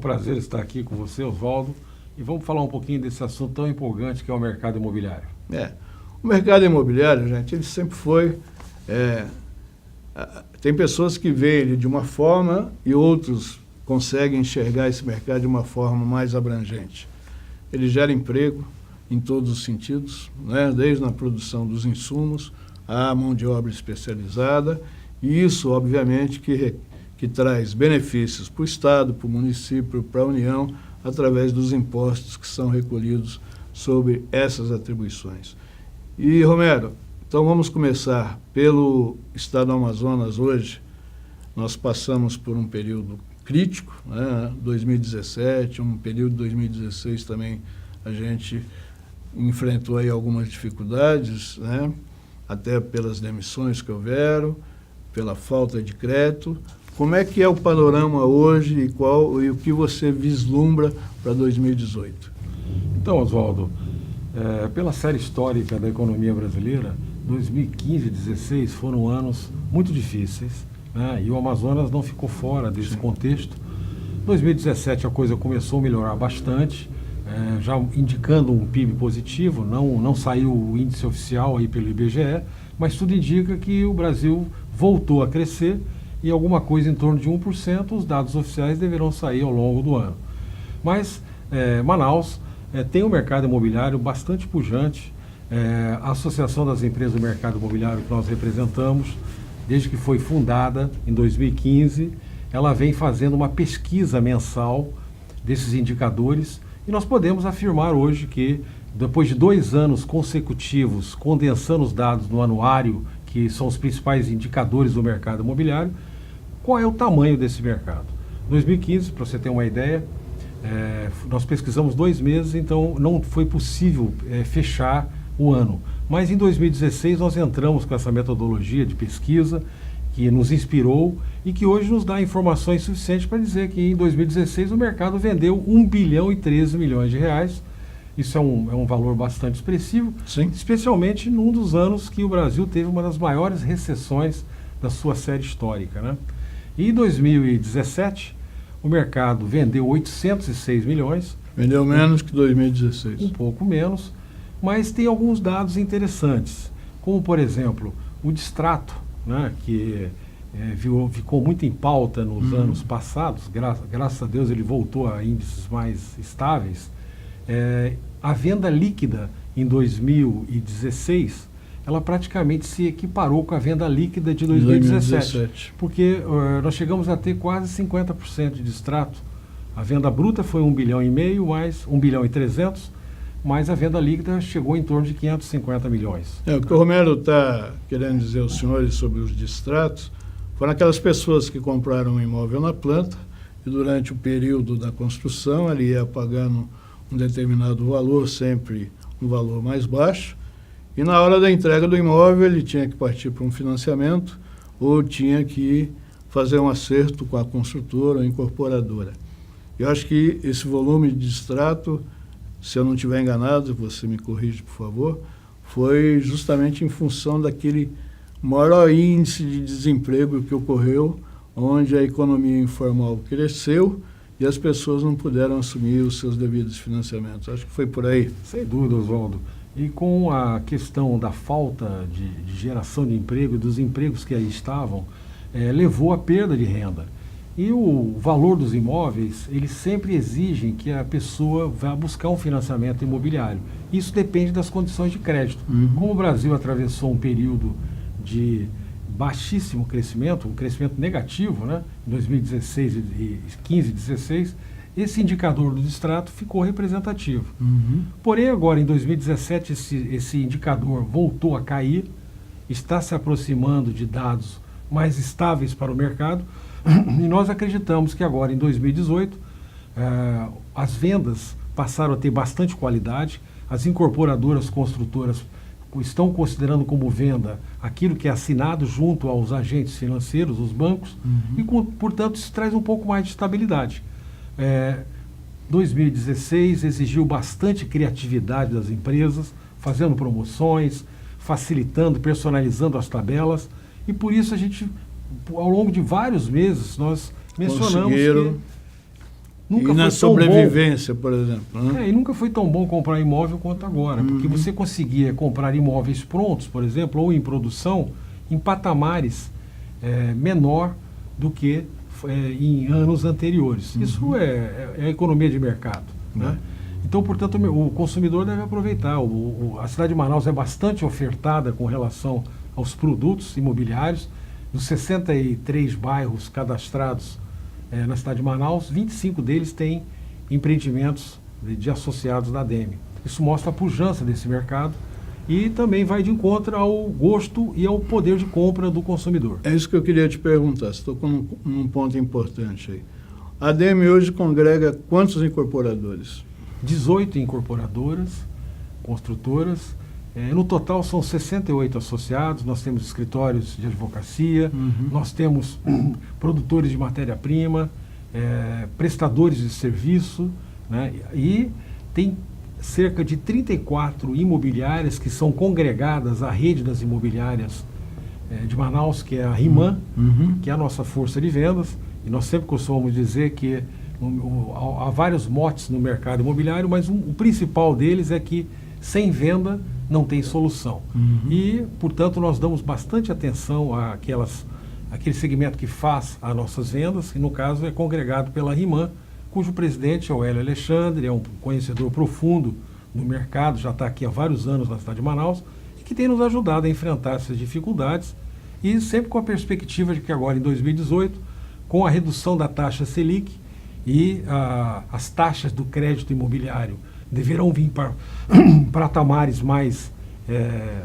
prazer estar aqui com você, Oswaldo, e vamos falar um pouquinho desse assunto tão empolgante que é o mercado imobiliário. O mercado imobiliário, gente, ele sempre foi... tem pessoas que veem ele de uma forma e outros conseguem enxergar esse mercado de uma forma mais abrangente. Ele gera emprego em todos os sentidos, né? Desde na produção dos insumos, à mão de obra especializada, e isso, obviamente, que traz benefícios para o Estado, para o município, para a União, através dos impostos que são recolhidos sobre essas atribuições. E, Romero, então vamos começar pelo Estado do Amazonas hoje. Nós passamos por um período crítico, né? 2017, um período de 2016 também a gente enfrentou aí algumas dificuldades, né? Até pelas demissões que houveram, pela falta de crédito. Como é que é o panorama hoje e o que você vislumbra para 2018? Então, Oswaldo, pela série histórica da economia brasileira, 2015 e 2016 foram anos muito difíceis, né? E o Amazonas não ficou fora desse contexto. 2017 a coisa começou a melhorar bastante, já indicando um PIB positivo, não saiu o índice oficial aí pelo IBGE, mas tudo indica que o Brasil voltou a crescer e alguma coisa em torno de 1%, os dados oficiais deverão sair ao longo do ano. Mas Manaus tem um mercado imobiliário bastante pujante. A Associação das Empresas do Mercado Imobiliário que nós representamos, desde que foi fundada em 2015, ela vem fazendo uma pesquisa mensal desses indicadores e nós podemos afirmar hoje que, depois de 2 anos consecutivos condensando os dados no anuário, que são os principais indicadores do mercado imobiliário, qual é o tamanho desse mercado? 2015, para você ter uma ideia, nós pesquisamos 2 meses, então não foi possível fechar o ano. Mas em 2016 nós entramos com essa metodologia de pesquisa que nos inspirou e que hoje nos dá informações suficientes para dizer que em 2016 o mercado vendeu 1 bilhão e 13 milhões de reais. Isso é um valor bastante expressivo, Sim. Especialmente num dos anos que o Brasil teve uma das maiores recessões da sua série histórica, né? E em 2017 o mercado vendeu 806 milhões. Vendeu menos que 2016. Um pouco menos, mas tem alguns dados interessantes, como, por exemplo, o Distrato, né, que ficou muito em pauta nos anos passados, graças a Deus ele voltou a índices mais estáveis. A venda líquida em 2016, ela praticamente se equiparou com a venda líquida de 2017, porque nós chegamos a ter quase 50% de Distrato. A venda bruta foi 1,5 bilhão, mais 1 bilhão e 300, mas a venda líquida chegou em torno de 550 milhões. O que o Romero está querendo dizer aos senhores sobre os distratos foram aquelas pessoas que compraram um imóvel na planta e durante o período da construção ele ia pagando um determinado valor, sempre um valor mais baixo, e na hora da entrega do imóvel ele tinha que partir para um financiamento ou tinha que fazer um acerto com a construtora ou incorporadora. Eu acho que esse volume de distrato, se eu não estiver enganado, você me corrige, por favor, foi justamente em função daquele maior índice de desemprego que ocorreu, onde a economia informal cresceu e as pessoas não puderam assumir os seus devidos financiamentos. Acho que foi por aí. Sem dúvida, Oswaldo. E com a questão da falta de geração de emprego e dos empregos que aí estavam, levou à perda de renda. E o valor dos imóveis, eles sempre exigem que a pessoa vá buscar um financiamento imobiliário. Isso depende das condições de crédito. Como o Brasil atravessou um período de baixíssimo crescimento, um crescimento negativo, né, em 2016 e 15 e 16, esse indicador do Distrato ficou representativo. Porém, agora, em 2017, esse indicador voltou a cair, está se aproximando de dados mais estáveis para o mercado, e nós acreditamos que agora, em 2018, as vendas passaram a ter bastante qualidade, as incorporadoras construtoras estão considerando como venda aquilo que é assinado junto aos agentes financeiros, os bancos, e, portanto, isso traz um pouco mais de estabilidade. 2016 exigiu bastante criatividade das empresas, fazendo promoções, facilitando, personalizando as tabelas, e por isso a gente, ao longo de vários meses, nós mencionamos que nunca e na foi sobrevivência, por exemplo. Né? E nunca foi tão bom comprar imóvel quanto agora, porque você conseguia comprar imóveis prontos, por exemplo, ou em produção, em patamares menor do que em anos anteriores. Isso é a economia de mercado. Né? Então, portanto, o consumidor deve aproveitar. A cidade de Manaus é bastante ofertada com relação aos produtos imobiliários. Dos 63 bairros cadastrados na cidade de Manaus, 25 deles têm empreendimentos de associados da ADEME. Isso mostra a pujança desse mercado e também vai de encontro ao gosto e ao poder de compra do consumidor. É isso que eu queria te perguntar, você tocou num ponto importante aí. A ADEME hoje congrega quantos incorporadores? 18 incorporadoras, construtoras. No total são 68 associados, nós temos escritórios de advocacia, nós temos produtores de matéria-prima, prestadores de serviço, né? E tem cerca de 34 imobiliárias que são congregadas à rede das imobiliárias de Manaus, que é a RIMAN, que é a nossa força de vendas, e nós sempre costumamos dizer que há vários motes no mercado imobiliário, mas o principal deles é que sem venda não tem solução. E, portanto, nós damos bastante atenção àquele segmento que faz as nossas vendas, que no caso é congregado pela RIMAN, cujo presidente é o Hélio Alexandre, é um conhecedor profundo do mercado, já está aqui há vários anos na cidade de Manaus, e que tem nos ajudado a enfrentar essas dificuldades, e sempre com a perspectiva de que agora, em 2018, com a redução da taxa Selic e as taxas do crédito imobiliário deverão vir para patamares mais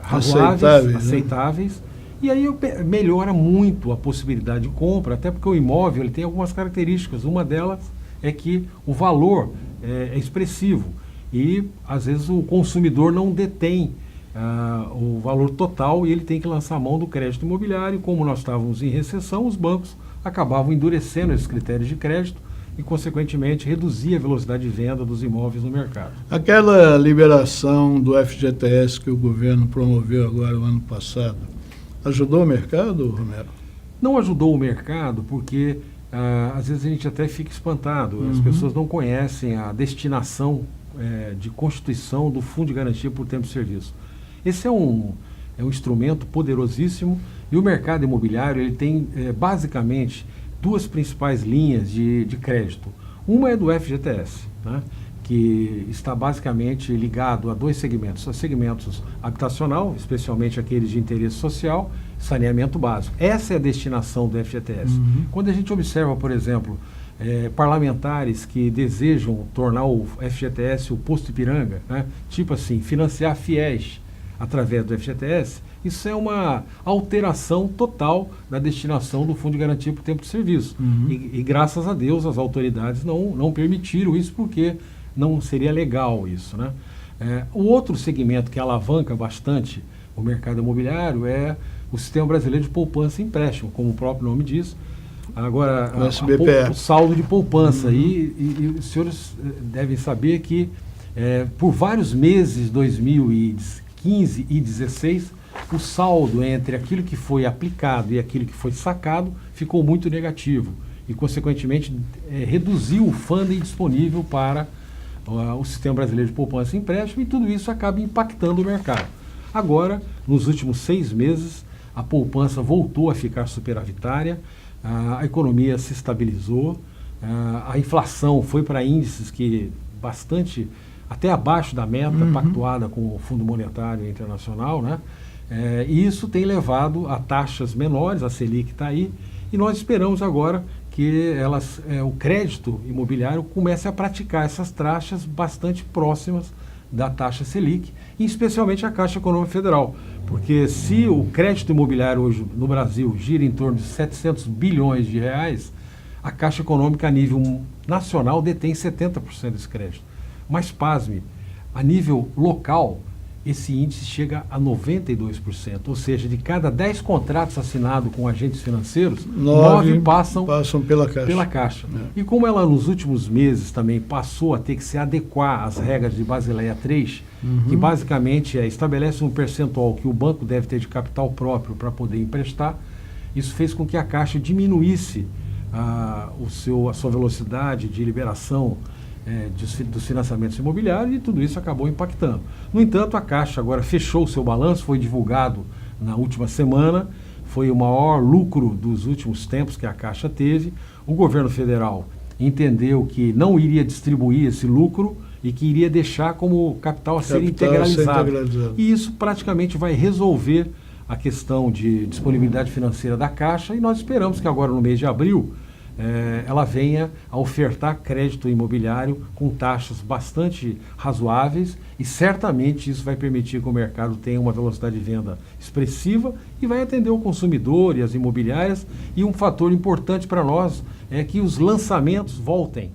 razoáveis, aceitáveis, né? E aí melhora muito a possibilidade de compra, até porque o imóvel ele tem algumas características. Uma delas é que o valor é expressivo e, às vezes, o consumidor não detém o valor total e ele tem que lançar a mão do crédito imobiliário. Como nós estávamos em recessão, os bancos acabavam endurecendo esses critérios de crédito e, consequentemente, reduzir a velocidade de venda dos imóveis no mercado. Aquela liberação do FGTS que o governo promoveu agora o ano passado, ajudou o mercado, Romero? Não ajudou o mercado porque, às vezes, a gente até fica espantado. As pessoas não conhecem a destinação de constituição do Fundo de Garantia por Tempo de Serviço. Esse é um instrumento poderosíssimo e o mercado imobiliário ele tem, basicamente, duas principais linhas de crédito. Uma é do FGTS, né, que está basicamente ligado a dois segmentos. Os segmentos habitacional, especialmente aqueles de interesse social, saneamento básico. Essa é a destinação do FGTS. Quando a gente observa, por exemplo, parlamentares que desejam tornar o FGTS o posto Ipiranga, né, tipo assim, financiar fiéis através do FGTS, isso é uma alteração total da destinação do Fundo de Garantia por Tempo de Serviço. E graças a Deus as autoridades não permitiram isso porque não seria legal isso, né? O outro segmento que alavanca bastante o mercado imobiliário é o Sistema Brasileiro de Poupança e Empréstimo, como o próprio nome diz. Agora, o saldo de poupança. E os senhores devem saber que por vários meses, 2015 e 2016, o saldo entre aquilo que foi aplicado e aquilo que foi sacado ficou muito negativo e, consequentemente, reduziu o funding disponível para o Sistema Brasileiro de Poupança e Empréstimo e tudo isso acaba impactando o mercado. Agora, nos últimos 6 meses, a poupança voltou a ficar superavitária, a economia se estabilizou, a inflação foi para índices que bastante, até abaixo da meta pactuada com o Fundo Monetário Internacional, né? E isso tem levado a taxas menores, a Selic está aí, e nós esperamos agora que o crédito imobiliário comece a praticar essas taxas bastante próximas da taxa Selic, e especialmente a Caixa Econômica Federal, porque se o crédito imobiliário hoje no Brasil gira em torno de 700 bilhões de reais, a Caixa Econômica a nível nacional detém 70% desse crédito. Mas, pasme, a nível local, esse índice chega a 92%, ou seja, de cada 10 contratos assinados com agentes financeiros, 9 passam pela Caixa. E como ela nos últimos meses também passou a ter que se adequar às regras de Basileia III, que basicamente estabelece um percentual que o banco deve ter de capital próprio para poder emprestar, isso fez com que a Caixa diminuísse a sua velocidade de liberação dos financiamentos imobiliários, e tudo isso acabou impactando. No entanto, a Caixa agora fechou o seu balanço, foi divulgado na última semana, foi o maior lucro dos últimos tempos que a Caixa teve. O governo federal entendeu que não iria distribuir esse lucro e que iria deixar como capital a ser integralizado. E isso praticamente vai resolver a questão de disponibilidade financeira da Caixa, e nós esperamos que agora no mês de abril ela venha a ofertar crédito imobiliário com taxas bastante razoáveis, e certamente isso vai permitir que o mercado tenha uma velocidade de venda expressiva e vai atender o consumidor e as imobiliárias. E um fator importante para nós é que os lançamentos voltem,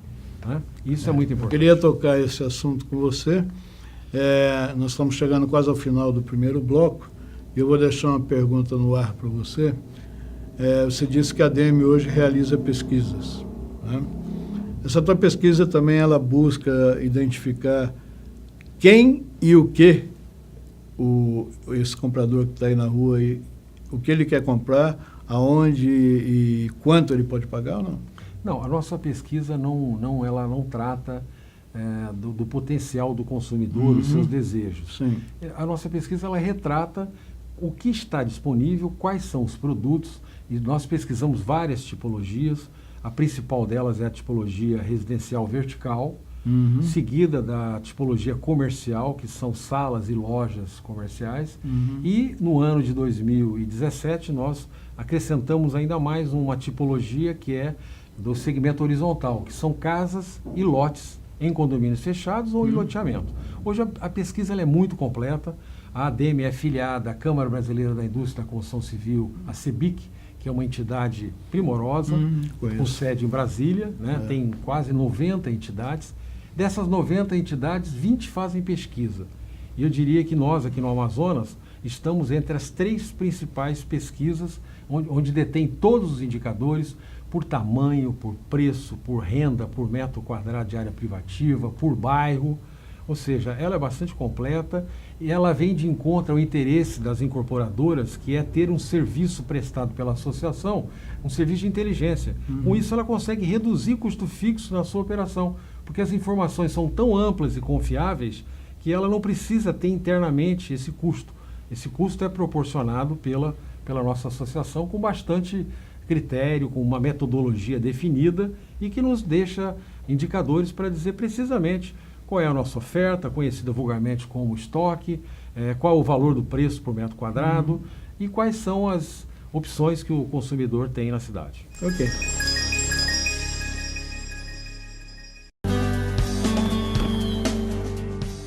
né? Isso é muito importante. Eu queria tocar esse assunto com você. Nós estamos chegando quase ao final do primeiro bloco, e eu vou deixar uma pergunta no ar para você. Você disse que a ADM hoje realiza pesquisas, né? Essa tua pesquisa também ela busca identificar quem e o que esse comprador que está aí na rua, e o que ele quer comprar, aonde e quanto ele pode pagar ou não? Não, a nossa pesquisa ela não trata do potencial do consumidor, os seus desejos. Sim. A nossa pesquisa ela retrata o que está disponível, quais são os produtos, e nós pesquisamos várias tipologias. A principal delas é a tipologia residencial vertical, seguida da tipologia comercial, que são salas e lojas comerciais. E no ano de 2017 nós acrescentamos ainda mais uma tipologia que é do segmento horizontal, que são casas e lotes em condomínios fechados ou em loteamento. Hoje a pesquisa ela é muito completa. A ADM é filiada à Câmara Brasileira da Indústria da Construção Civil, a CEBIC, que é uma entidade primorosa, com sede em Brasília, né? Tem quase 90 entidades. Dessas 90 entidades, 20 fazem pesquisa. E eu diria que nós, aqui no Amazonas, estamos entre as 3 principais pesquisas, onde detém todos os indicadores, por tamanho, por preço, por renda, por metro quadrado de área privativa, por bairro. Ou seja, ela é bastante completa e ela vem de encontro ao interesse das incorporadoras, que é ter um serviço prestado pela associação, um serviço de inteligência. Com isso, ela consegue reduzir custo fixo na sua operação, porque as informações são tão amplas e confiáveis que ela não precisa ter internamente esse custo. Esse custo é proporcionado pela nossa associação com bastante critério, com uma metodologia definida e que nos deixa indicadores para dizer precisamente qual é a nossa oferta, conhecida vulgarmente como estoque, qual o valor do preço por metro quadrado e quais são as opções que o consumidor tem na cidade. Ok.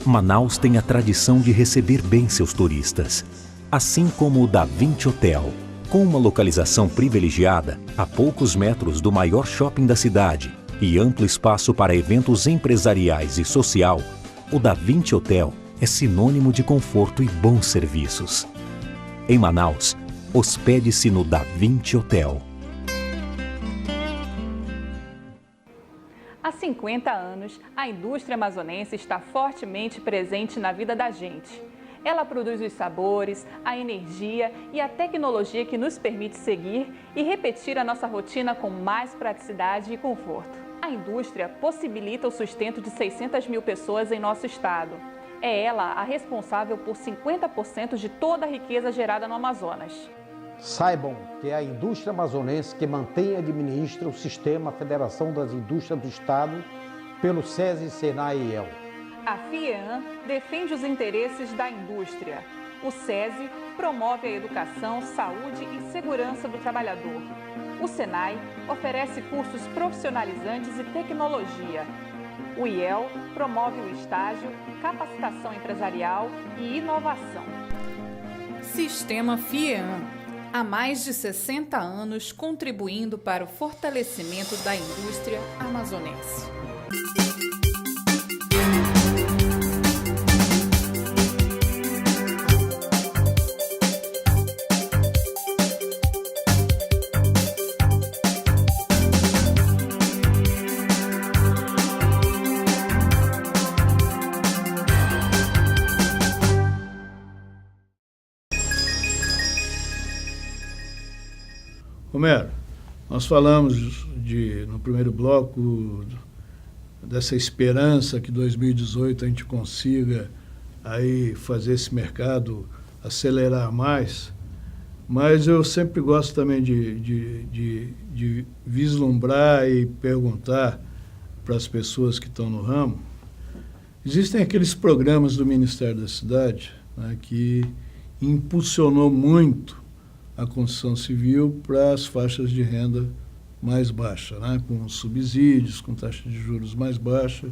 Manaus tem a tradição de receber bem seus turistas, assim como o Da Vinci Hotel. Com uma localização privilegiada, a poucos metros do maior shopping da cidade e amplo espaço para eventos empresariais e social, o Da Vinci Hotel é sinônimo de conforto e bons serviços. Em Manaus, hospede-se no Da Vinci Hotel. Há 50 anos, a indústria amazonense está fortemente presente na vida da gente. Ela produz os sabores, a energia e a tecnologia que nos permite seguir e repetir a nossa rotina com mais praticidade e conforto. A indústria possibilita o sustento de 600 mil pessoas em nosso estado. É ela a responsável por 50% de toda a riqueza gerada no Amazonas. Saibam que é a indústria amazonense que mantém e administra o sistema Federação das Indústrias do Estado pelo SESI, SENAI e IEL. A FIEAM defende os interesses da indústria. O SESI promove a educação, saúde e segurança do trabalhador. O SENAI oferece cursos profissionalizantes e tecnologia. O IEL promove o estágio, capacitação empresarial e inovação. Sistema FIEAM. Há mais de 60 anos contribuindo para o fortalecimento da indústria amazonense. Romero, Nós falamos no primeiro bloco dessa esperança que 2018 a gente consiga aí fazer esse mercado acelerar mais, mas eu sempre gosto também de vislumbrar e perguntar para as pessoas que estão no ramo. Existem aqueles programas do Ministério da Cidade, né, que impulsionou muito a construção civil para as faixas de renda mais baixa, né, com subsídios, com taxa de juros mais baixa.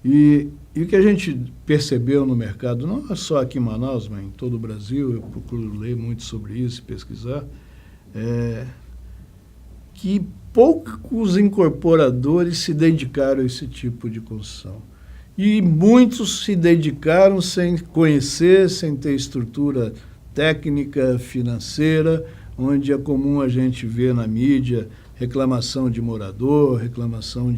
E o que a gente percebeu no mercado, não é só aqui em Manaus, mas em todo o Brasil, eu procuro ler muito sobre isso e pesquisar, que poucos incorporadores se dedicaram a esse tipo de construção. E muitos se dedicaram sem conhecer, sem ter estrutura técnica, financeira, onde é comum a gente ver na mídia reclamação de morador, reclamação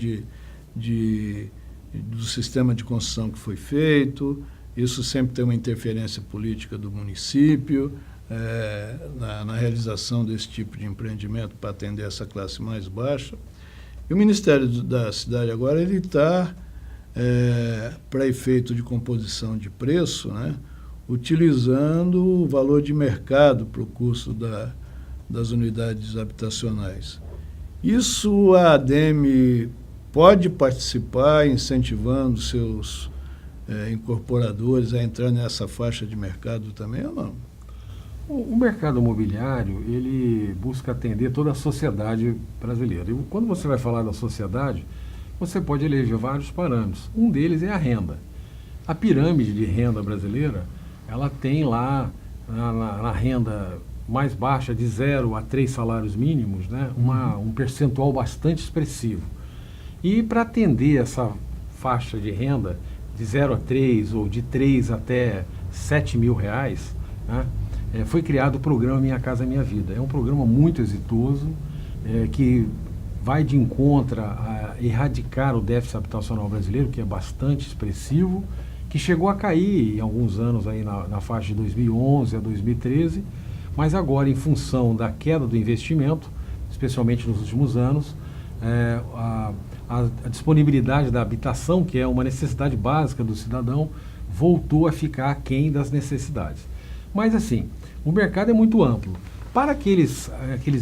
do sistema de construção que foi feito. Isso sempre tem uma interferência política do município na realização desse tipo de empreendimento para atender essa classe mais baixa. E o Ministério da Cidade agora ele está, para efeito de composição de preço, né, utilizando o valor de mercado para o custo das unidades habitacionais. Isso a ADEME pode participar incentivando seus incorporadores a entrar nessa faixa de mercado também ou não? O mercado imobiliário, ele busca atender toda a sociedade brasileira. E quando você vai falar da sociedade, você pode eleger vários parâmetros. Um deles é a renda. A pirâmide de renda brasileira, ela tem lá, na renda mais baixa, de 0 a 3 salários mínimos, né, um percentual bastante expressivo. E para atender essa faixa de renda de 0 a 3 ou de 3 até 7 mil reais, né, foi criado o programa Minha Casa Minha Vida. É um programa muito exitoso, que vai de encontro a erradicar o déficit habitacional brasileiro, que é bastante expressivo, que chegou a cair em alguns anos aí na faixa de 2011 a 2013, mas agora, em função da queda do investimento, especialmente nos últimos anos, a disponibilidade da habitação, que é uma necessidade básica do cidadão, voltou a ficar aquém das necessidades. Mas assim, o mercado é muito amplo. Para aqueles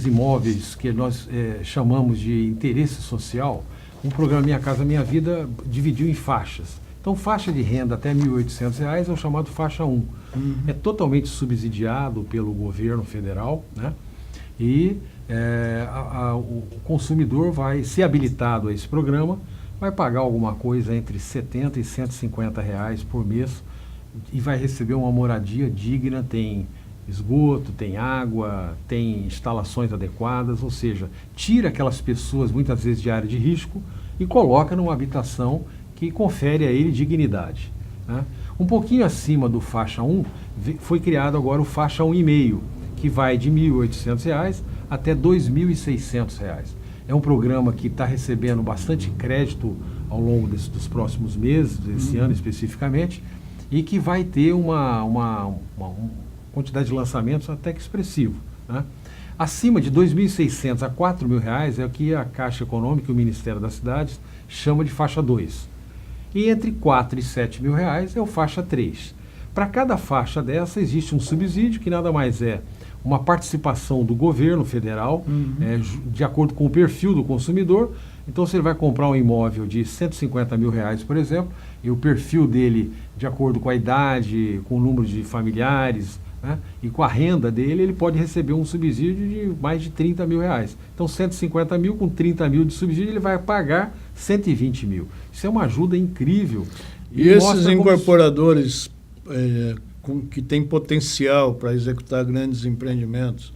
imóveis que nós chamamos de interesse social, o programa Minha Casa Minha Vida dividiu em faixas. Então, faixa de renda até R$ 1.800 é o chamado faixa 1. É totalmente subsidiado pelo governo federal, né? E o consumidor vai, se habilitado a esse programa, vai pagar alguma coisa entre R$ 70 e R$ 150 por mês e vai receber uma moradia digna, tem esgoto, tem água, tem instalações adequadas, ou seja, tira aquelas pessoas, muitas vezes de área de risco, e coloca numa habitação que confere a ele dignidade, né? Um pouquinho acima do faixa 1, foi criado agora o faixa 1,5, que vai de R$ 1.800 até R$ 2.600. É um programa que está recebendo bastante crédito ao longo dos próximos meses, desse ano especificamente, e que vai ter uma quantidade de lançamentos até que expressivo, né? Acima de R$ 2.600 a R$ 4.000 é o que a Caixa Econômica e o Ministério das Cidades chama de faixa 2. E entre R$ 4.000 e R$ 7.000 é o faixa 3. Para cada faixa dessa existe um subsídio, que nada mais é uma participação do governo federal, de acordo com o perfil do consumidor. Então, se ele vai comprar um imóvel de R$ 150 mil, por exemplo, e o perfil dele, de acordo com a idade, com o número de familiares, né, e com a renda dele, ele pode receber um subsídio de mais de R$ 30 mil. Então, 150 mil com 30 mil de subsídio, ele vai pagar 120 mil. Isso é uma ajuda incrível. E esses incorporadores que têm potencial para executar grandes empreendimentos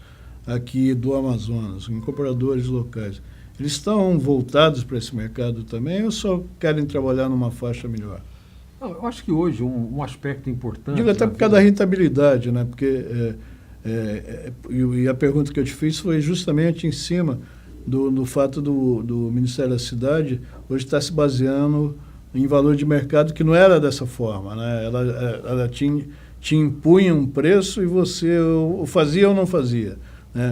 aqui do Amazonas, incorporadores locais, eles estão voltados para esse mercado também ou só querem trabalhar numa faixa melhor? Não, eu acho que hoje um aspecto importante... Digo até por causa da rentabilidade, né? Porque e a pergunta que eu te fiz foi justamente em cima do fato do Ministério da Cidade hoje estar se baseando em valor de mercado que não era dessa forma, né? Ela te impunha um preço e você ou fazia ou não fazia.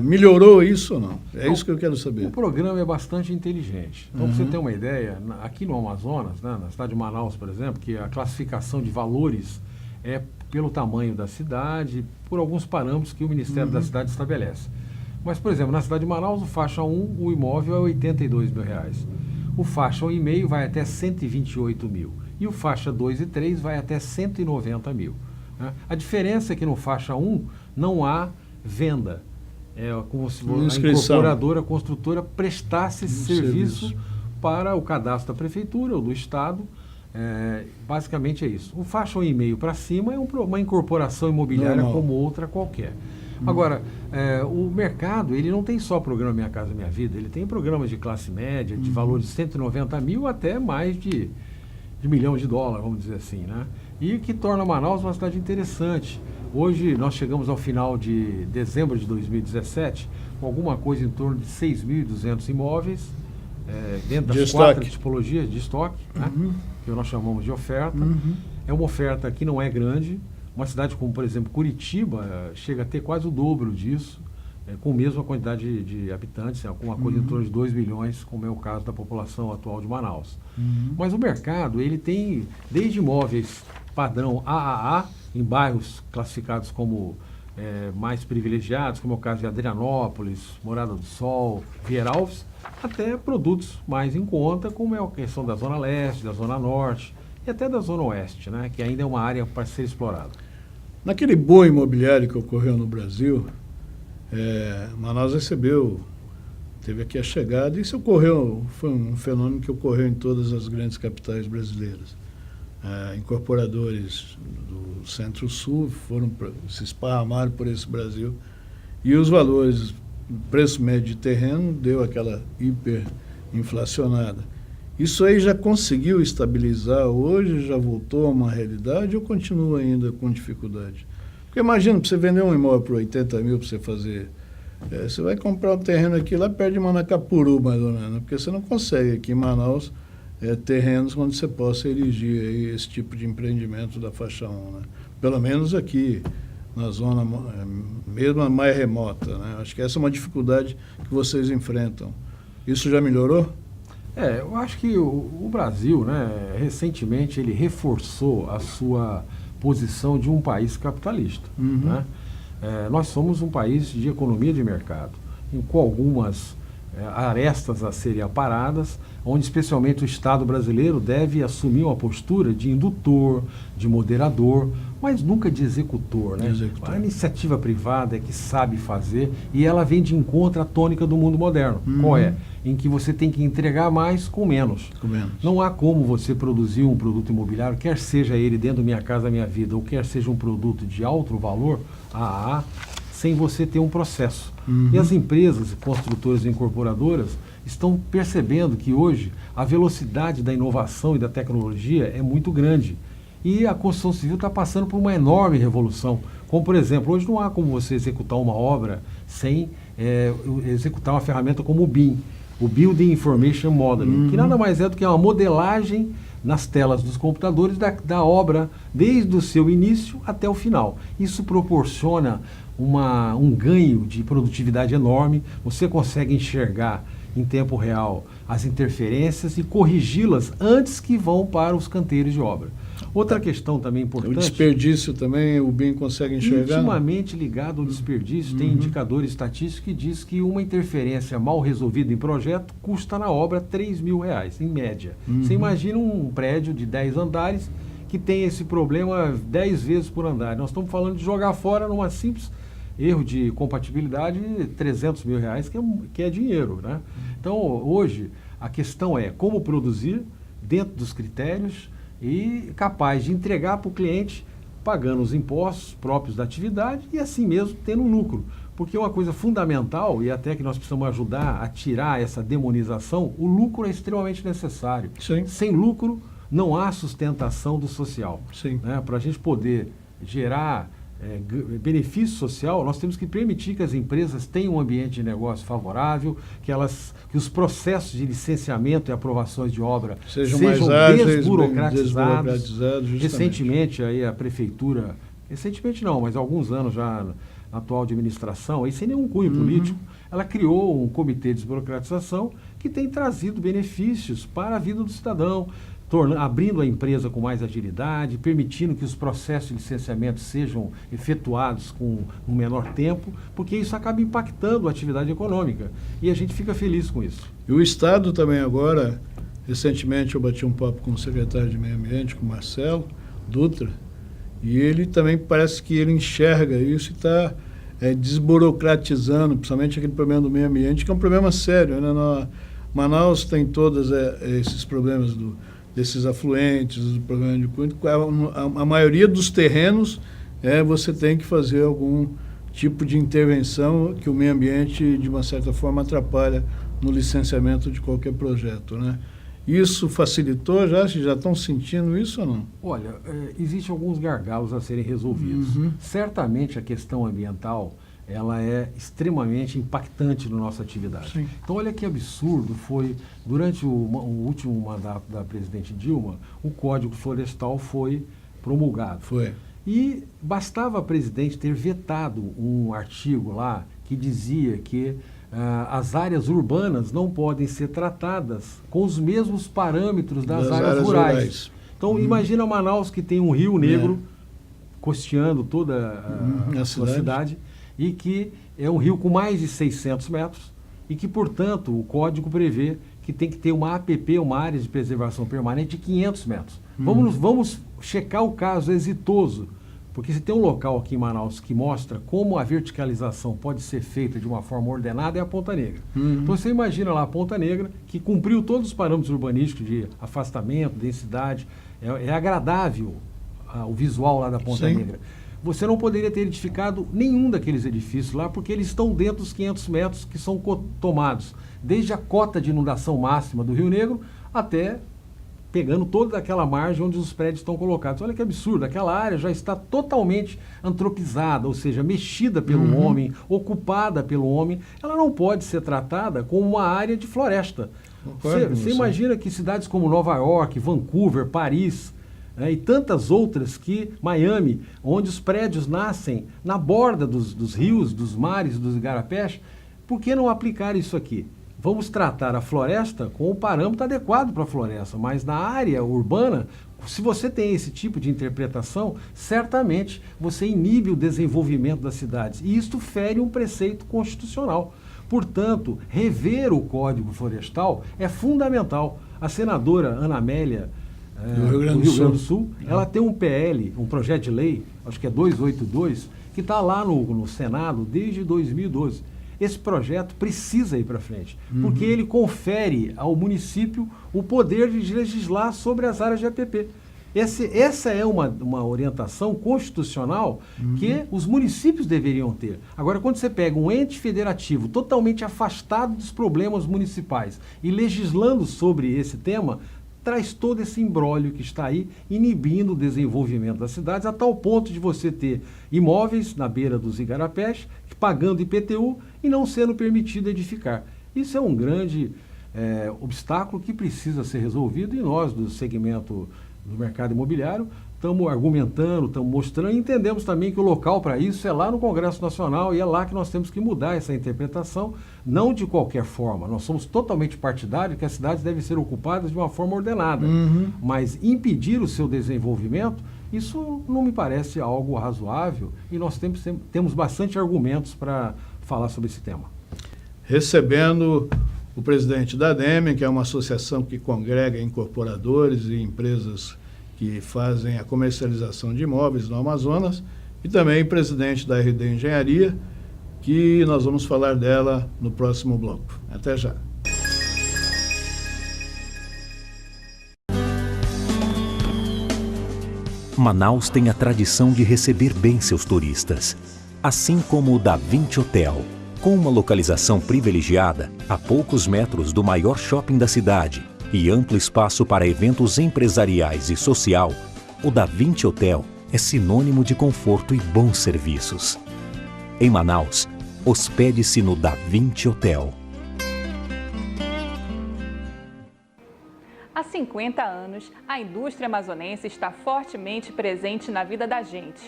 Melhorou isso ou não? É Então, isso que eu quero saber. O programa é bastante inteligente. Então, para você ter uma ideia, aqui no Amazonas, né, na cidade de Manaus, por exemplo, que a classificação de valores é pelo tamanho da cidade, por alguns parâmetros que o Ministério da Cidade estabelece. Mas, por exemplo, na cidade de Manaus, o faixa 1, o imóvel é R$ 82 mil. O faixa 1,5 vai até 128 mil. E o faixa 2 e 3 vai até 190 mil. Né? A diferença é que no faixa 1 não há venda. É como se a incorporadora, a construtora prestasse serviço para o cadastro da prefeitura ou do estado. Basicamente é isso. O faixa 1,5 para cima é uma incorporação imobiliária como outra qualquer. Agora, o mercado, ele não tem só programa Minha Casa Minha Vida, ele tem programas de classe média, de valor de 190 mil até mais de $1 milhão, vamos dizer assim, né? E que torna Manaus uma cidade interessante. Hoje, nós chegamos ao final de dezembro de 2017 com alguma coisa em torno de 6.200 imóveis, dentro das 4 tipologias de estoque, né, que nós chamamos de oferta. É uma oferta que não é grande. Uma cidade como, por exemplo, Curitiba, chega a ter quase o dobro disso, com a mesma quantidade de habitantes, com uma coisa em torno de 2 milhões, como é o caso da população atual de Manaus. Mas o mercado, ele tem desde imóveis padrão AAA, em bairros classificados como mais privilegiados, como é o caso de Adrianópolis, Morada do Sol, Vieira Alves, até produtos mais em conta, como é a questão da Zona Leste, da Zona Norte e até da Zona Oeste, né, que ainda é uma área para ser explorada. Naquele boom imobiliário que ocorreu no Brasil, Manaus teve aqui a chegada, e isso foi um fenômeno que ocorreu em todas as grandes capitais brasileiras. Incorporadores do Centro-Sul se esparramaram por esse Brasil, e os valores, o preço médio de terreno deu aquela hiperinflacionada. Isso aí já conseguiu estabilizar hoje, já voltou a uma realidade ou continua ainda com dificuldade? Porque imagina, para você vender um imóvel por 80 mil, para você fazer... você vai comprar um terreno aqui lá perto de Manacapuru, mais ou menos, porque você não consegue aqui em Manaus terrenos onde você possa erigir aí esse tipo de empreendimento da faixa 1, né? Pelo menos aqui, na zona mesmo mais remota, né? Acho que essa é uma dificuldade que vocês enfrentam. Isso já melhorou? Eu acho que o Brasil, né, recentemente, ele reforçou a sua posição de um país capitalista. Né? Nós somos um país de economia de mercado, com algumas arestas a serem aparadas, onde especialmente o Estado brasileiro deve assumir uma postura de indutor, de moderador, mas nunca de executor, né? A iniciativa privada é que sabe fazer, e ela vem de encontro à tônica do mundo moderno. Qual é? Em que você tem que entregar mais com menos. Não há como você produzir um produto imobiliário, quer seja ele dentro do Minha Casa Minha Vida, ou quer seja um produto de alto valor, AAA, sem você ter um processo. E as empresas, construtoras e incorporadoras estão percebendo que hoje a velocidade da inovação e da tecnologia é muito grande. E a construção civil está passando por uma enorme revolução. Como, por exemplo, hoje não há como você executar uma obra sem executar uma ferramenta como o BIM, o Building Information Modeling, que nada mais é do que uma modelagem nas telas dos computadores da obra, desde o seu início até o final. Isso proporciona um ganho de produtividade enorme. Você consegue enxergar em tempo real as interferências e corrigi-las antes que vão para os canteiros de obra. Outra questão também importante... O desperdício também, o BIM consegue enxergar? Intimamente ligado ao desperdício, tem indicadores estatísticos que diz que uma interferência mal resolvida em projeto custa na obra R$3 mil, em média. Você imagina um prédio de 10 andares que tem esse problema 10 vezes por andar. Nós estamos falando de jogar fora numa simples erro de compatibilidade R$300 mil, que é dinheiro, né? Então, hoje, a questão é como produzir dentro dos critérios e capaz de entregar para o cliente pagando os impostos próprios da atividade e assim mesmo tendo um lucro. Porque uma coisa fundamental, e até que nós precisamos ajudar a tirar essa demonização, o lucro é extremamente necessário. Sim. Sem lucro, não há sustentação do social. Né? Para a gente poder gerar benefício social, nós temos que permitir que as empresas tenham um ambiente de negócio favorável, que os processos de licenciamento e aprovações de obra sejam mais ágeis, desburocratizados. Recentemente, aí a prefeitura, recentemente não, mas há alguns anos já, na atual administração, e sem nenhum cunho político, ela criou um comitê de desburocratização que tem trazido benefícios para a vida do cidadão, abrindo a empresa com mais agilidade, permitindo que os processos de licenciamento sejam efetuados com um menor tempo, porque isso acaba impactando a atividade econômica. E a gente fica feliz com isso. E o Estado também agora, recentemente eu bati um papo com o secretário de Meio Ambiente, com o Marcelo Dutra, e ele também parece que ele enxerga isso e está desburocratizando, principalmente aquele problema do meio ambiente, que é um problema sério, né? Manaus tem todos esses problemas desses afluentes, do problema de cunho. A maioria dos terrenos você tem que fazer algum tipo de intervenção que o meio ambiente, de uma certa forma, atrapalha no licenciamento de qualquer projeto, né? Isso facilitou já? Vocês já estão sentindo isso ou não? Olha, existem alguns gargalos a serem resolvidos. Certamente a questão ambiental ela é extremamente impactante na nossa atividade. Sim. Então, olha que absurdo foi, durante o último mandato da presidente Dilma, o Código Florestal foi promulgado. Foi. E bastava a presidente ter vetado um artigo lá que dizia que as áreas urbanas não podem ser tratadas com os mesmos parâmetros das áreas rurais. Então, imagina Manaus, que tem um rio negro costeando toda a sua cidade, e que é um rio com mais de 600 metros, e que, portanto, o Código prevê que tem que ter uma APP, uma área de preservação permanente, de 500 metros. Vamos checar o caso exitoso, porque se tem um local aqui em Manaus que mostra como a verticalização pode ser feita de uma forma ordenada, é a Ponta Negra. Então você imagina lá a Ponta Negra, que cumpriu todos os parâmetros urbanísticos de afastamento, densidade, é agradável o visual lá da Ponta Negra. Você não poderia ter edificado nenhum daqueles edifícios lá, porque eles estão dentro dos 500 metros que são tomados, desde a cota de inundação máxima do Rio Negro até pegando toda aquela margem onde os prédios estão colocados. Olha que absurdo, aquela área já está totalmente antropizada, ou seja, mexida pelo homem, ocupada pelo homem. Ela não pode ser tratada como uma área de floresta. Você imagina que cidades como Nova York, Vancouver, Paris, e tantas outras, Miami, onde os prédios nascem na borda dos rios, dos mares, dos igarapés, por que não aplicar isso aqui? Vamos tratar a floresta com o parâmetro adequado para a floresta, mas na área urbana, se você tem esse tipo de interpretação, certamente você inibe o desenvolvimento das cidades, e isto fere um preceito constitucional. Portanto, rever o Código Florestal é fundamental. A senadora Ana Amélia, do Rio Grande do Sul, ela tem um PL, um projeto de lei, acho que é 282, que está lá no Senado desde 2012. Esse projeto precisa ir para frente, porque ele confere ao município o poder de legislar sobre as áreas de APP. Essa é uma orientação constitucional que os municípios deveriam ter. Agora, quando você pega um ente federativo totalmente afastado dos problemas municipais e legislando sobre esse tema, traz todo esse imbróglio que está aí, inibindo o desenvolvimento das cidades, a tal ponto de você ter imóveis na beira dos igarapés, pagando IPTU e não sendo permitido edificar. Isso é um grande obstáculo que precisa ser resolvido, e nós, do segmento do mercado imobiliário, estamos argumentando, estamos mostrando, e entendemos também que o local para isso é lá no Congresso Nacional, e é lá que nós temos que mudar essa interpretação, não de qualquer forma. Nós somos totalmente partidários que as cidades devem ser ocupadas de uma forma ordenada, mas impedir o seu desenvolvimento, isso não me parece algo razoável, e nós temos bastante argumentos para falar sobre esse tema. Recebendo o presidente da ADEME, que é uma associação que congrega incorporadores e empresas que fazem a comercialização de imóveis no Amazonas, e também presidente da RD Engenharia, que nós vamos falar dela no próximo bloco. Até já. Manaus tem a tradição de receber bem seus turistas, assim como o Da Vinci Hotel. Com uma localização privilegiada, a poucos metros do maior shopping da cidade e amplo espaço para eventos empresariais e social, o Da Vinci Hotel é sinônimo de conforto e bons serviços. Em Manaus, hospede-se no Da Vinci Hotel. Há 50 anos, a indústria amazonense está fortemente presente na vida da gente.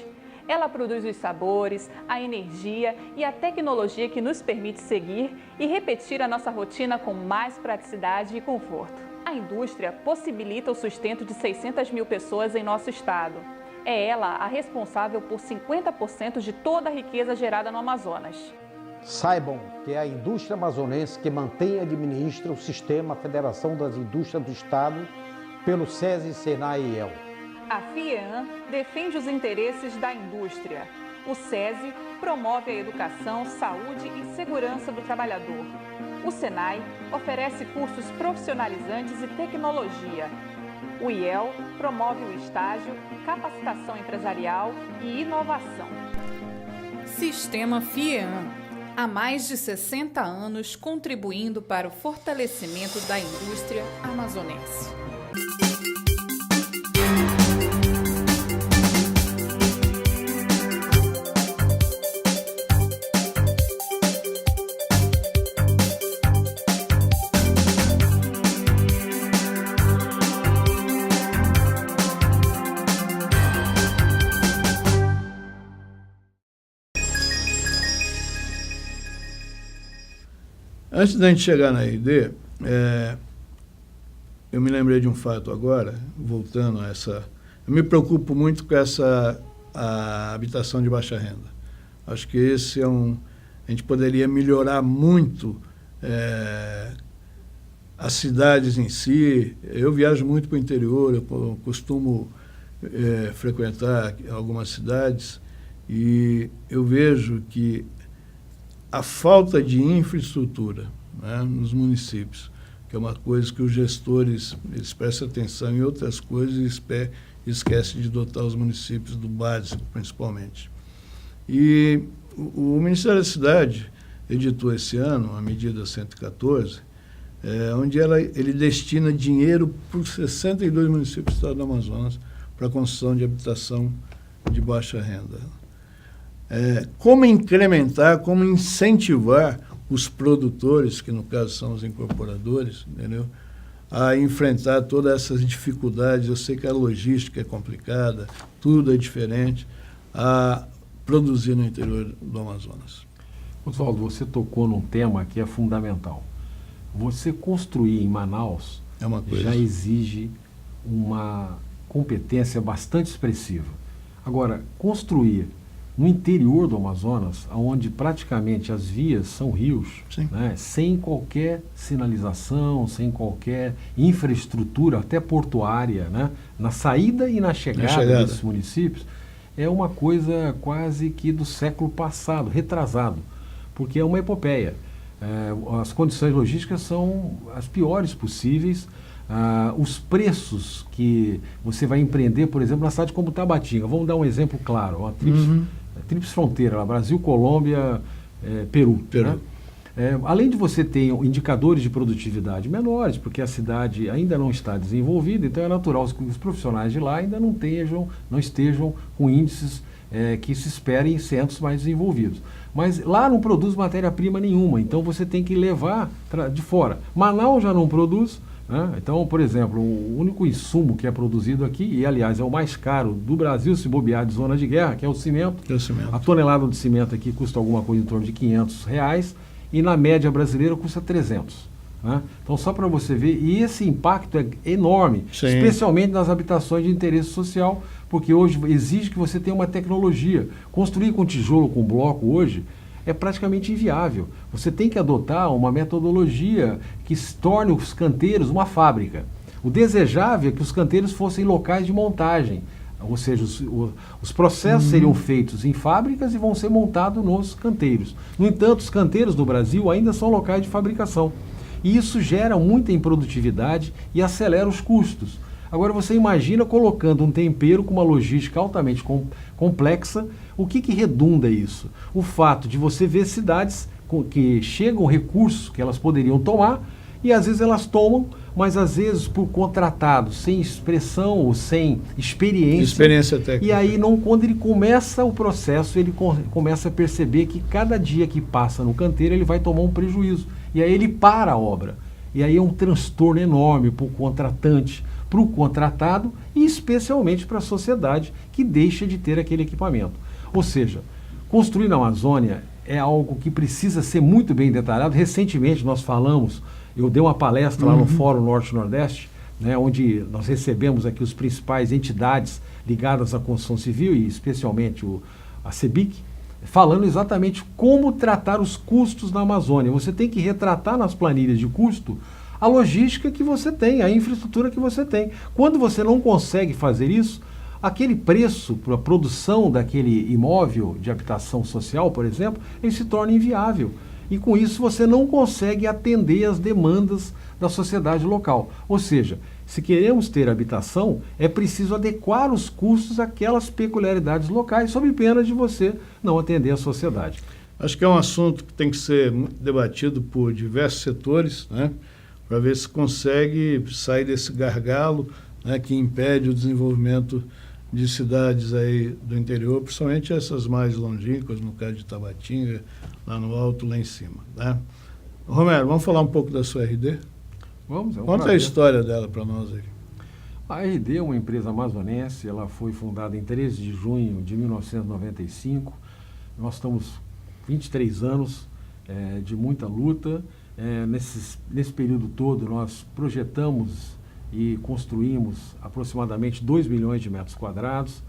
Ela produz os sabores, a energia e a tecnologia que nos permite seguir e repetir a nossa rotina com mais praticidade e conforto. A indústria possibilita o sustento de 600 mil pessoas em nosso estado. É ela a responsável por 50% de toda a riqueza gerada no Amazonas. Saibam que é a indústria amazonense que mantém e administra o sistema Federação das Indústrias do Estado pelo SESI, SENAI e IEL. A FIEAM defende os interesses da indústria. O SESI promove a educação, saúde e segurança do trabalhador. O SENAI oferece cursos profissionalizantes e tecnologia. O IEL promove o estágio, capacitação empresarial e inovação. Sistema FIEAM, há mais de 60 anos contribuindo para o fortalecimento da indústria amazonense. Antes da gente chegar na RD, eu me lembrei de um fato agora, voltando a essa... Eu me preocupo muito com a habitação de baixa renda. Acho que esse é a gente poderia melhorar muito as cidades em si. Eu viajo muito para o interior, eu costumo frequentar algumas cidades e eu vejo que a falta de infraestrutura, né, nos municípios, que é uma coisa que os gestores eles prestam atenção em outras coisas e esquecem de dotar os municípios do básico, principalmente. E o Ministério da Cidade editou esse ano a medida 114, onde ele destina dinheiro para os 62 municípios do estado do Amazonas para a construção de habitação de baixa renda. Como incrementar, como incentivar os produtores, que no caso são os incorporadores, entendeu, a enfrentar todas essas dificuldades. Eu sei que a logística é complicada, tudo é diferente, a produzir no interior do Amazonas. Oswaldo, você tocou num tema que é fundamental. Você construir em Manaus já exige uma competência bastante expressiva. Agora, construir no interior do Amazonas, onde praticamente as vias são rios, né, sem qualquer sinalização, sem qualquer infraestrutura, até portuária, né, na saída e na chegada desses municípios, é uma coisa quase que do século passado, retrasado, porque é uma epopeia. As condições logísticas são as piores possíveis. Os preços que você vai empreender, por exemplo, na cidade como Tabatinga, vamos dar um exemplo claro, uma tríplice fronteira, lá, Brasil, Colômbia, Peru. Né? Além de você ter indicadores de produtividade menores, porque a cidade ainda não está desenvolvida, então é natural que os profissionais de lá ainda não estejam com índices que se esperem em centros mais desenvolvidos. Mas lá não produz matéria-prima nenhuma, então você tem que levar de fora. Manaus já não produz, né? Então, por exemplo, o único insumo que é produzido aqui, e aliás é o mais caro do Brasil, se bobear de zona de guerra, que é o cimento. A tonelada de cimento aqui custa alguma coisa em torno de R$500, e na média brasileira custa 300. Né? Então, só para você ver, e esse impacto é enorme, especialmente nas habitações de interesse social, porque hoje exige que você tenha uma tecnologia. Construir com tijolo, com bloco hoje, é praticamente inviável. Você tem que adotar uma metodologia que torne os canteiros uma fábrica. O desejável é que os canteiros fossem locais de montagem, ou seja, os processos seriam feitos em fábricas e vão ser montados nos canteiros. No entanto, os canteiros do Brasil ainda são locais de fabricação. E isso gera muita improdutividade e acelera os custos. Agora você imagina colocando um tempero com uma logística altamente complexa, o que redunda isso? O fato de você ver cidades que chegam recursos que elas poderiam tomar e às vezes elas tomam, mas às vezes por contratados, sem expressão ou sem experiência técnica. E aí quando ele começa o processo, ele começa a perceber que cada dia que passa no canteiro ele vai tomar um prejuízo. E aí ele para a obra. E aí é um transtorno enorme para o contratante, para o contratado e especialmente para a sociedade que deixa de ter aquele equipamento. Ou seja, construir na Amazônia é algo que precisa ser muito bem detalhado. Recentemente nós falamos, eu dei uma palestra lá no Fórum Norte-Nordeste, né, onde nós recebemos aqui os principais entidades ligadas à construção civil e especialmente a CEBIC, falando exatamente como tratar os custos na Amazônia. Você tem que retratar nas planilhas de custo a logística que você tem, a infraestrutura que você tem. Quando você não consegue fazer isso, aquele preço para a produção daquele imóvel de habitação social, por exemplo, ele se torna inviável. E com isso você não consegue atender as demandas da sociedade local. Ou seja, se queremos ter habitação, é preciso adequar os custos àquelas peculiaridades locais, sob pena de você não atender a sociedade. Acho que é um assunto que tem que ser debatido por diversos setores, né, para ver se consegue sair desse gargalo, né, que impede o desenvolvimento de cidades aí do interior, principalmente essas mais longínquas, no caso de Tabatinga, lá no alto, lá em cima, né? Romero, vamos falar um pouco da sua RD? Vamos, Conta a história dela para nós aí. A RD é uma empresa amazonense, ela foi fundada em 13 de junho de 1995. Nós estamos 23 anos de muita luta. Nesse período todo, nós projetamos e construímos aproximadamente 2 milhões de metros quadrados,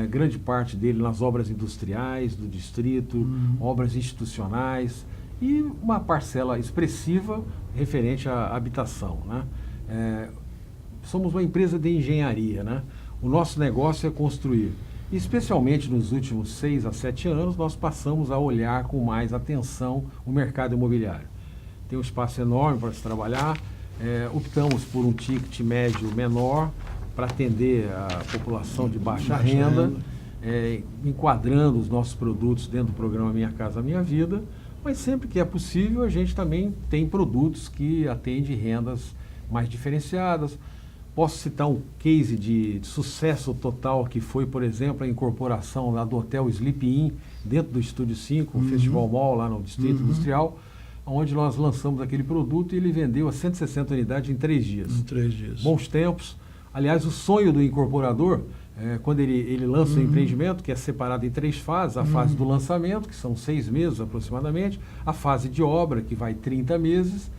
grande parte dele nas obras industriais do distrito, obras institucionais e uma parcela expressiva referente à habitação, né? Somos uma empresa de engenharia, né? O nosso negócio é construir. E especialmente nos últimos 6 a 7 anos, nós passamos a olhar com mais atenção o mercado imobiliário. Tem um espaço enorme para se trabalhar. Optamos por um ticket médio menor para atender a população de baixa renda, enquadrando os nossos produtos dentro do programa Minha Casa Minha Vida, mas sempre que é possível a gente também tem produtos que atendem rendas mais diferenciadas. Posso citar um case de sucesso total que foi, por exemplo, a incorporação lá do Hotel Sleep Inn dentro do Estúdio 5, o Festival Mall lá no Distrito Industrial, onde nós lançamos aquele produto e ele vendeu a 160 unidades em 3 dias. Em 3 dias. Bons tempos. Aliás, o sonho do incorporador, quando ele lança o empreendimento, que é separado em 3 fases, a fase do lançamento, que são 6 meses aproximadamente, a fase de obra, que vai 30 meses,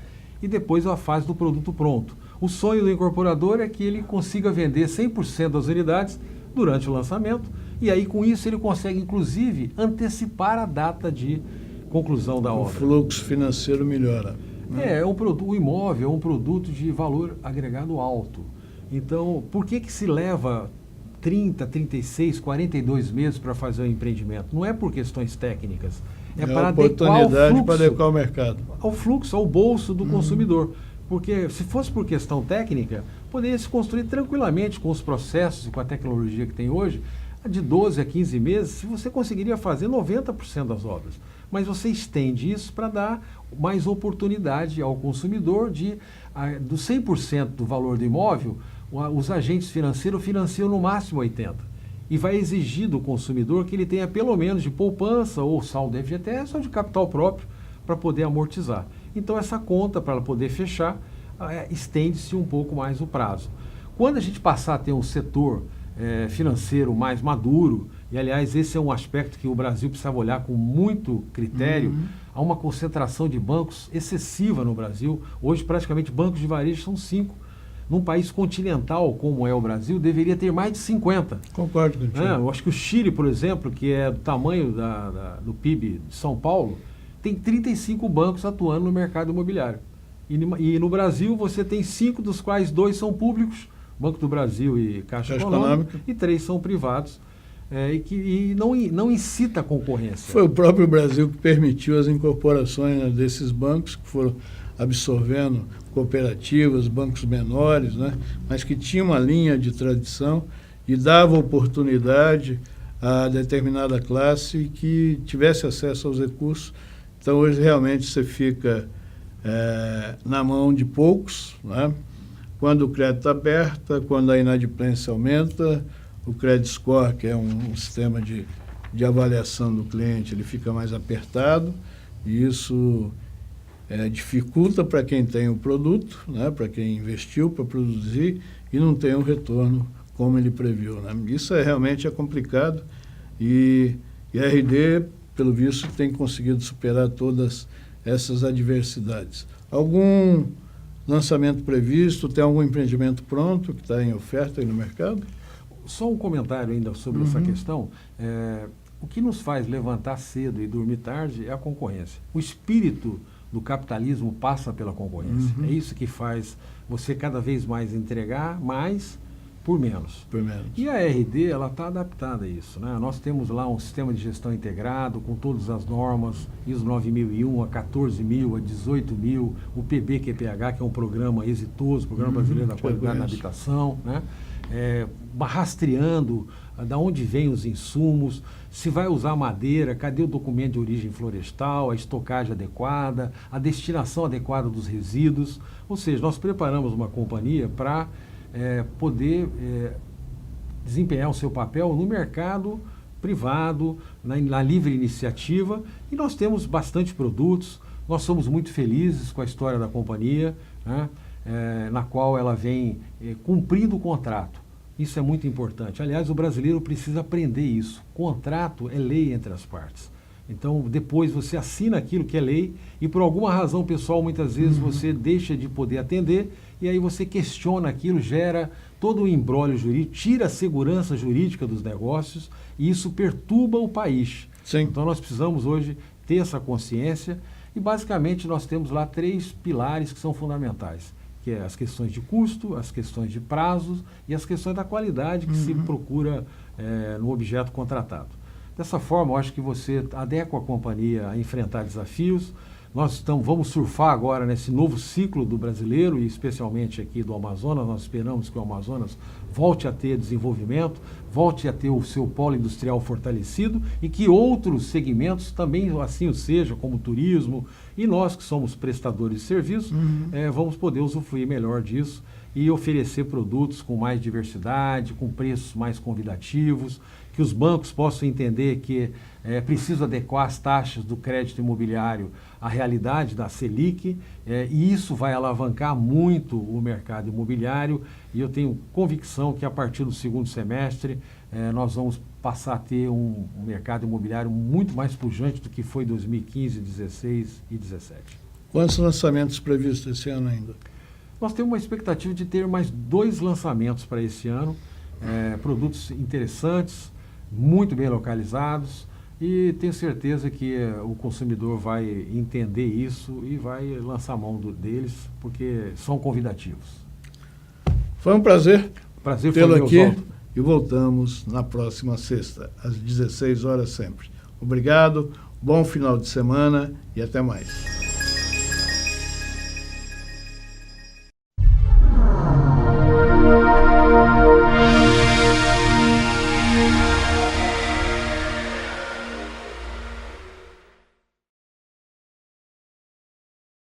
e depois a fase do produto pronto. O sonho do incorporador é que ele consiga vender 100% das unidades durante o lançamento, e aí com isso ele consegue, inclusive, antecipar a data de conclusão da obra. O fluxo financeiro melhora. Né? O imóvel é um produto de valor agregado alto. Então, por que se leva 30, 36, 42 meses para fazer o empreendimento? Não é por questões técnicas, é para oportunidade para adequar o mercado. Ao fluxo, ao bolso do consumidor. Porque se fosse por questão técnica, poderia se construir tranquilamente com os processos e com a tecnologia que tem hoje, de 12 a 15 meses, se você conseguiria fazer 90% das obras. Mas você estende isso para dar mais oportunidade ao consumidor do 100% do valor do imóvel, os agentes financeiros financiam no máximo 80%. E vai exigir do consumidor que ele tenha pelo menos de poupança ou saldo FGTS ou de capital próprio para poder amortizar. Então essa conta, para ela poder fechar, estende-se um pouco mais o prazo. Quando a gente passar a ter um setor financeiro mais maduro, e aliás esse é um aspecto que o Brasil precisava olhar com muito critério, há uma concentração de bancos excessiva no Brasil. Hoje praticamente bancos de varejo são 5. Num país continental como é o Brasil, deveria ter mais de 50. Concordo contigo. Eu acho que o Chile, por exemplo, que é do tamanho do PIB de São Paulo, tem 35 bancos atuando no mercado imobiliário. E no Brasil você tem 5, dos quais 2 são públicos, Banco do Brasil e Caixa Econômica, e 3 são privados, e não incita a concorrência. Foi o próprio Brasil que permitiu as incorporações, né, desses bancos que foram absorvendo cooperativas, bancos menores, né, mas que tinham uma linha de tradição e dava oportunidade a determinada classe que tivesse acesso aos recursos. Então, hoje, realmente, você fica na mão de poucos, né? Quando o crédito aperta, quando a inadimplência aumenta, o credit score, que é um sistema de avaliação do cliente, ele fica mais apertado, e isso dificulta para quem tem o produto, né? Para quem investiu para produzir e não tem um retorno como ele previu, né? Isso realmente é complicado, e E a RD, pelo visto, tem conseguido superar todas essas adversidades. Algum lançamento previsto? Tem algum empreendimento pronto que está em oferta aí no mercado? Só um comentário ainda sobre essa questão. O que nos faz levantar cedo e dormir tarde é a concorrência. O espírito do capitalismo passa pela concorrência. É isso que faz você cada vez mais entregar mais por menos. E a RD, ela está adaptada a isso, né? Nós temos lá um sistema de gestão integrado, com todas as normas, ISO 9001, a 14000, a 18000, o PBQPH, que é um programa exitoso, Programa Brasileiro da Qualidade na Habitação, né? Rastreando de onde vêm os insumos, se vai usar madeira, cadê o documento de origem florestal, a estocagem adequada, a destinação adequada dos resíduos. Ou seja, nós preparamos uma companhia para poder desempenhar o seu papel no mercado privado, na livre iniciativa, e nós temos bastante produtos. Nós somos muito felizes com a história da companhia, né? Na qual ela vem cumprindo o contrato. Isso é muito importante. Aliás, o brasileiro precisa aprender isso. Contrato é lei entre as partes. Então, depois você assina aquilo que é lei e, por alguma razão pessoal, muitas vezes você deixa de poder atender e aí você questiona aquilo, gera todo o imbróglio jurídico, tira a segurança jurídica dos negócios e isso perturba o país. Sim. Então, nós precisamos hoje ter essa consciência e, basicamente, nós temos lá 3 pilares que são fundamentais, que é as questões de custo, as questões de prazos e as questões da qualidade que se procura no objeto contratado. Dessa forma, eu acho que você adequa a companhia a enfrentar desafios. Nós vamos surfar agora nesse novo ciclo do brasileiro e especialmente aqui do Amazonas. Nós esperamos que o Amazonas volte a ter desenvolvimento, volte a ter o seu polo industrial fortalecido e que outros segmentos também assim o sejam, como o turismo, e nós que somos prestadores de serviços, vamos poder usufruir melhor disso e oferecer produtos com mais diversidade, com preços mais convidativos, que os bancos possam entender que é preciso adequar as taxas do crédito imobiliário à realidade da Selic, e isso vai alavancar muito o mercado imobiliário, e eu tenho convicção que a partir do segundo semestre nós vamos passar a ter um mercado imobiliário muito mais pujante do que foi 2015, 2016 e 2017. Quantos lançamentos previstos esse ano ainda? Nós temos uma expectativa de ter mais 2 lançamentos para esse ano, produtos interessantes, muito bem localizados, e tenho certeza que o consumidor vai entender isso e vai lançar mão deles, porque são convidativos. Foi um prazer tê-lo aqui, Oswaldo. E voltamos na próxima sexta, às 16 horas sempre. Obrigado, bom final de semana e até mais.